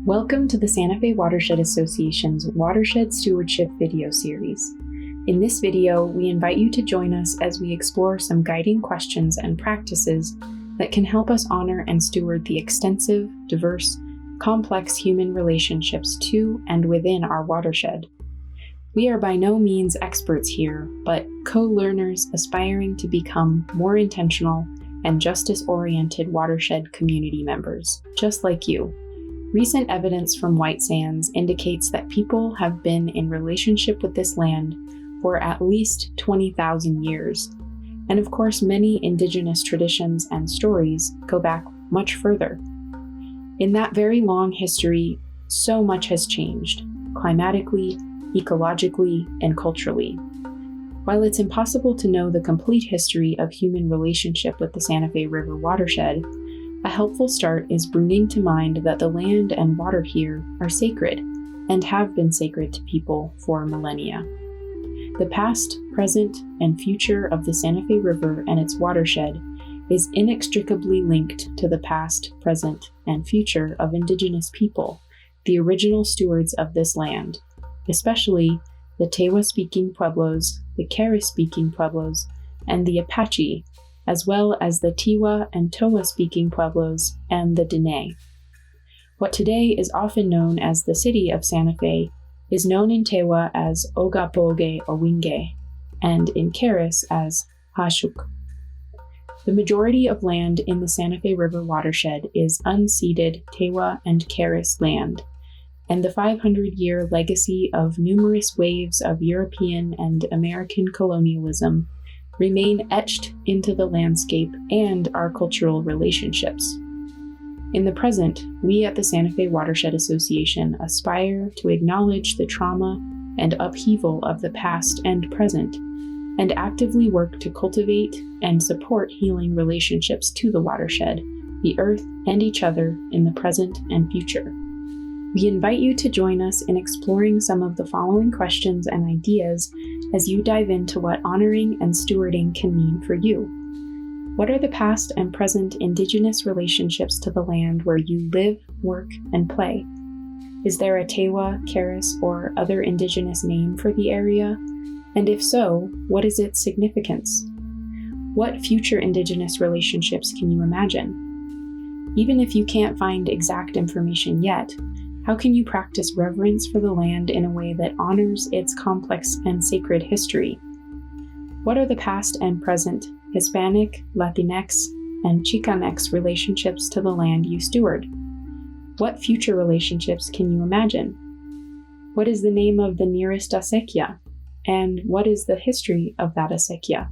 Welcome to the Santa Fe Watershed Association's Watershed Stewardship video series. In this video, we invite you to join us as we explore some guiding questions and practices that can help us honor and steward the extensive, diverse, complex human relationships to and within our watershed. We are by no means experts here, but co-learners aspiring to become more intentional and justice-oriented watershed community members, just like you. Recent evidence from White Sands indicates that people have been in relationship with this land for at least 20,000 years. And of course, many indigenous traditions and stories go back much further. In that very long history, so much has changed, climatically, ecologically, and culturally. While it's impossible to know the complete history of human relationship with the Santa Fe River watershed, a helpful start is bringing to mind that the land and water here are sacred and have been sacred to people for millennia. The past, present, and future of the Santa Fe River and its watershed is inextricably linked to the past, present, and future of Indigenous people, the original stewards of this land, especially the Tewa-speaking Pueblos, the Keres-speaking Pueblos, and the Apache, as well as the Tewa and Towa-speaking Pueblos and the Diné. What today is often known as the city of Santa Fe is known in Tewa as Ogapoge Owinge, and in Keres as Hashuk. The majority of land in the Santa Fe River watershed is unceded Tewa and Keres land, and the 500-year legacy of numerous waves of European and American colonialism remain etched into the landscape and our cultural relationships. In the present, we at the Santa Fe Watershed Association aspire to acknowledge the trauma and upheaval of the past and present, and actively work to cultivate and support healing relationships to the watershed, the earth, and each other in the present and future. We invite you to join us in exploring some of the following questions and ideas as you dive into what honoring and stewarding can mean for you. What are the past and present Indigenous relationships to the land where you live, work, and play? Is there a Tewa, Keres, or other Indigenous name for the area? And if so, what is its significance? What future Indigenous relationships can you imagine? Even if you can't find exact information yet, how can you practice reverence for the land in a way that honors its complex and sacred history? What are the past and present Hispanic, Latinx, and Chicanx relationships to the land you steward? What future relationships can you imagine? What is the name of the nearest acequia? And what is the history of that acequia?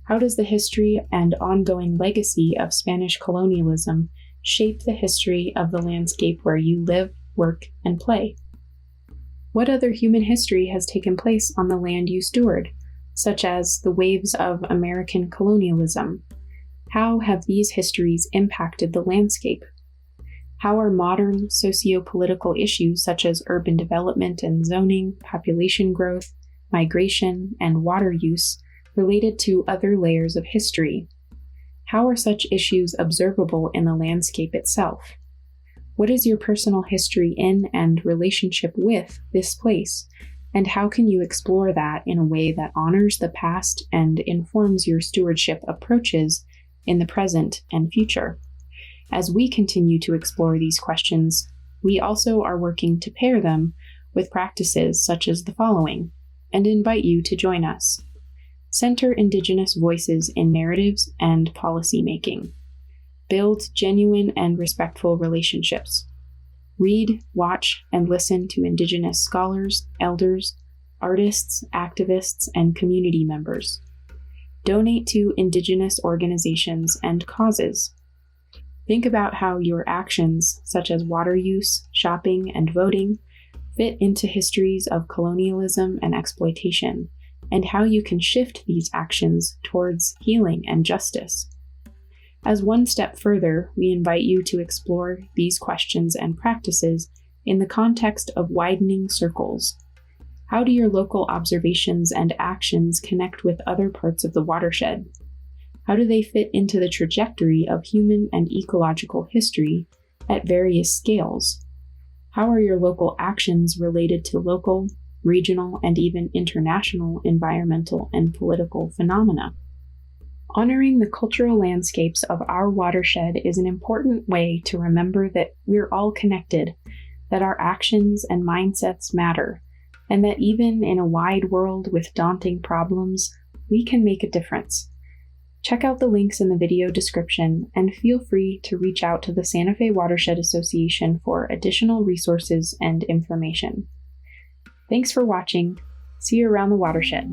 How does the history and ongoing legacy of Spanish colonialism shape the history of the landscape where you live, work, and play? What other human history has taken place on the land you steward, such as the waves of American colonialism? How have these histories impacted the landscape? How are modern socio-political issues such as urban development and zoning, population growth, migration, and water use related to other layers of history? How are such issues observable in the landscape itself? What is your personal history in and relationship with this place? And how can you explore that in a way that honors the past and informs your stewardship approaches in the present and future? As we continue to explore these questions, we also are working to pair them with practices such as the following, and invite you to join us. Center Indigenous voices in narratives and policy making. Build genuine and respectful relationships. Read, watch, and listen to Indigenous scholars, elders, artists, activists, and community members. Donate to Indigenous organizations and causes. Think about how your actions, such as water use, shopping, and voting, fit into histories of colonialism and exploitation, and how you can shift these actions towards healing and justice. As one step further, we invite you to explore these questions and practices in the context of widening circles. How do your local observations and actions connect with other parts of the watershed? How do they fit into the trajectory of human and ecological history at various scales? How are your local actions related to local, regional, and even international environmental and political phenomena? Honoring the cultural landscapes of our watershed is an important way to remember that we're all connected, that our actions and mindsets matter, and that even in a wide world with daunting problems, we can make a difference. Check out the links in the video description and feel free to reach out to the Santa Fe Watershed Association for additional resources and information. Thanks for watching. See you around the watershed.